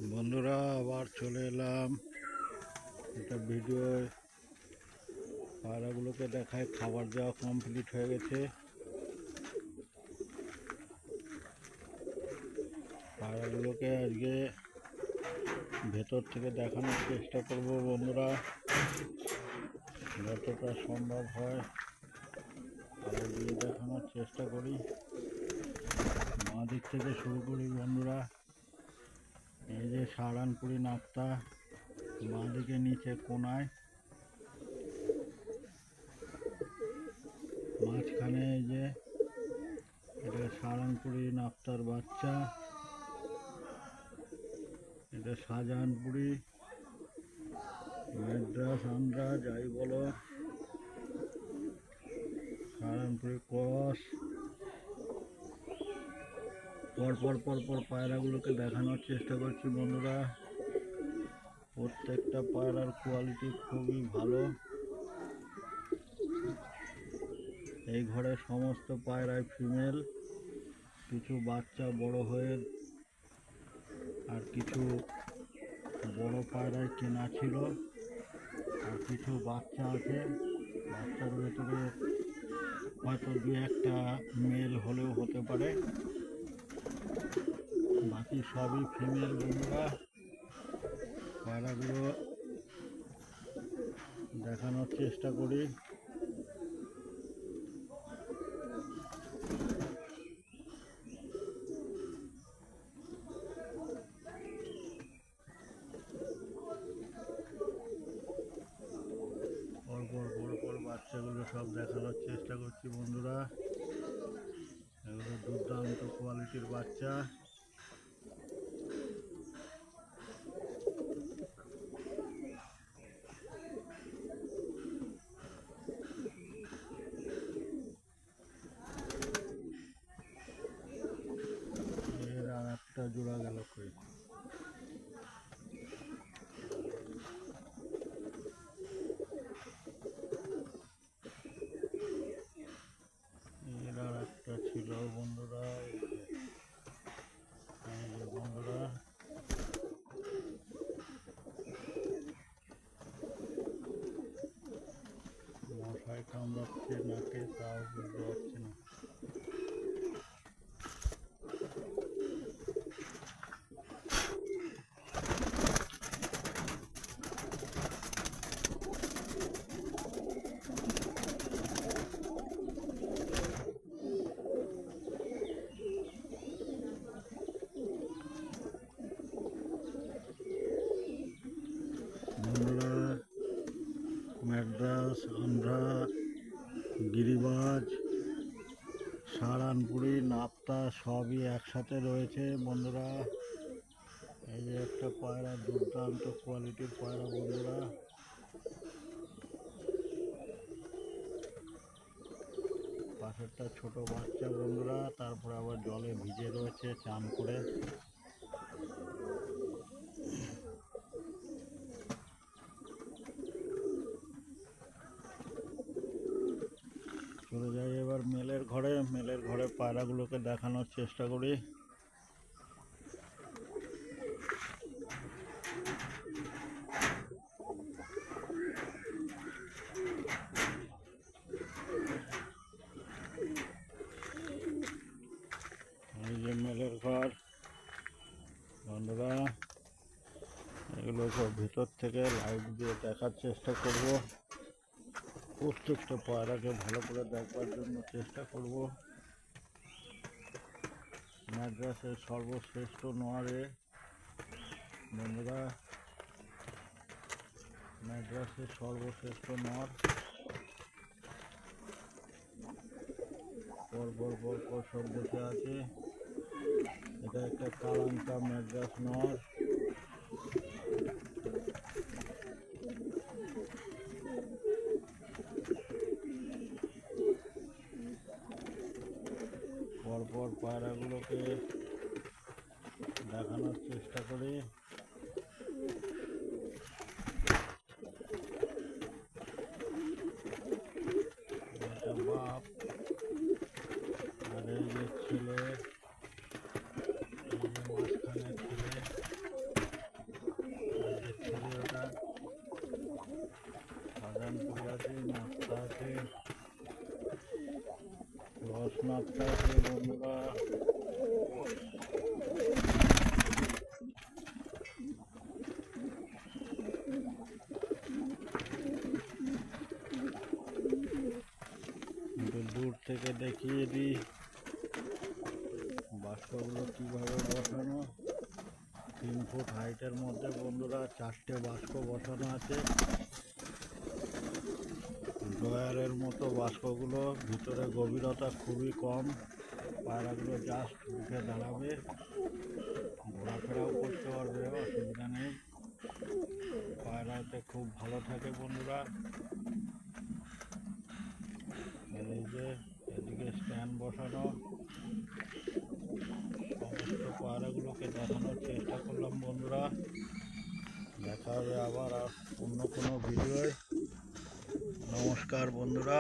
বন্ধুরা আবার চলে এলাম একটা ভিডিও। পায়রাগুলোকে দেখায় খাবার দেওয়া কমপ্লিট হয়ে গেছে। পায়রাগুলোকে আজকে ভেতর থেকে দেখানোর চেষ্টা করব বন্ধুরা, যতটা সম্ভব হয় আলো দিয়ে দেখানোর চেষ্টা করি। বাঁ দিক থেকে শুরু করি বন্ধুরা। এই যে সাহারানপুরি নাপ্তা বাঁ দিকে নিচে কোনায়, মাঝখানে এই যে এটা সাহারানপুরি নাপ্তার বাচ্চা, এটা শাহজাহানপুরি, ম্যাড্রাস, আন্দ্রা যাই বলো, সাহারানপুরি ক্রস। পরপর পায়রাগুলোকে দেখানোর চেষ্টা করছি বন্ধুরা। প্রত্যেকটা পায়রার কোয়ালিটি খুবই ভালো। এই ঘরে সমস্ত পায়রাই ফিমেল, কিছু বাচ্চা বড় হয়ে আর কিছু বড় পায়রাই কেনা ছিল, আর কিছু বাচ্চা আছে। বাচ্চার ভেতরে হয়তো দু একটা মেল হলেও হতে পারে, বাকি সবই ফিমেল বন্ধুরা। পায়রাগুলো দেখানোর চেষ্টা করি। পরপর বাচ্চাগুলো সব দেখানোর চেষ্টা করছি বন্ধুরা। এগুলো দুর্দান্ত কোয়ালিটির বাচ্চা। এর আর একটা জোড়া গেল কই? এর আর একটা ছিল বন্ধুরা। এই যে বন্ধুরা, মশায় কামড়াচ্ছে নাকে, তাও বুঝতে পারছি না। বন্ধুরা, ম্যাড্রাস, আন্ধ্রা, গিরিবাজ, সাহারানপুরি, নাপ্তা সবই একসাথে রয়েছে বন্ধুরা। এই যে একটা পায়রা, দুর্দান্ত কোয়ালিটির পায়রা বন্ধুরা। পাশেরটা ছোট বাচ্চা বন্ধুরা, তারপরে আবার জলে ভিজে রয়েছে চান করে। চলে যাই এবার মেলের ঘরে পায়রাগুলোকে দেখানোর চেষ্টা করি। এই যে মেলের ঘর বন্ধুরা, এগুলো সব ভিতর থেকে লাইট দিয়ে দেখার চেষ্টা করব। প্রত্যেকটা পায়রাকে ভালো করে দেখবার জন্য চেষ্টা করব। ম্যাড্রাসের সর্বশ্রেষ্ঠ নরে বন্ধুরা, ম্যাড্রাসের সর্বশ্রেষ্ঠ নর। পর সব বসে আছে। এটা একটা কালাঙ্কা ম্যাড্রাস নর। পরপর পায়রাগুলোকে দেখানোর চেষ্টা করি। এটা বাপ আর এই যে ছেলে, এই যে মাঝখানে ছেলে। থেকে দেখিয়ে দিই বাস্কগুলো কীভাবে বসানো। 3 ফুট হাইটের মধ্যে বন্ধুরা 4টে বাস্ক বসানো আছে। ড্রয়ারের মতো বাস্কগুলো, ভিতরে গভীরতা খুবই কম। পায়রাগুলো জাস্ট উঠে দাঁড়াবে, ঘোরাফেরাও করতে পারবে, অসুবিধা নেই। পায়রাতে খুব ভালো থাকে বন্ধুরা। এই যে এদিকে স্ট্যান্ড বসানো, সমস্ত পায়রাগুলোকে দেখানোর চেষ্টা করলাম বন্ধুরা। দেখা হবে আবার অন্য কোনো ভিডিওয়। নমস্কার বন্ধুরা।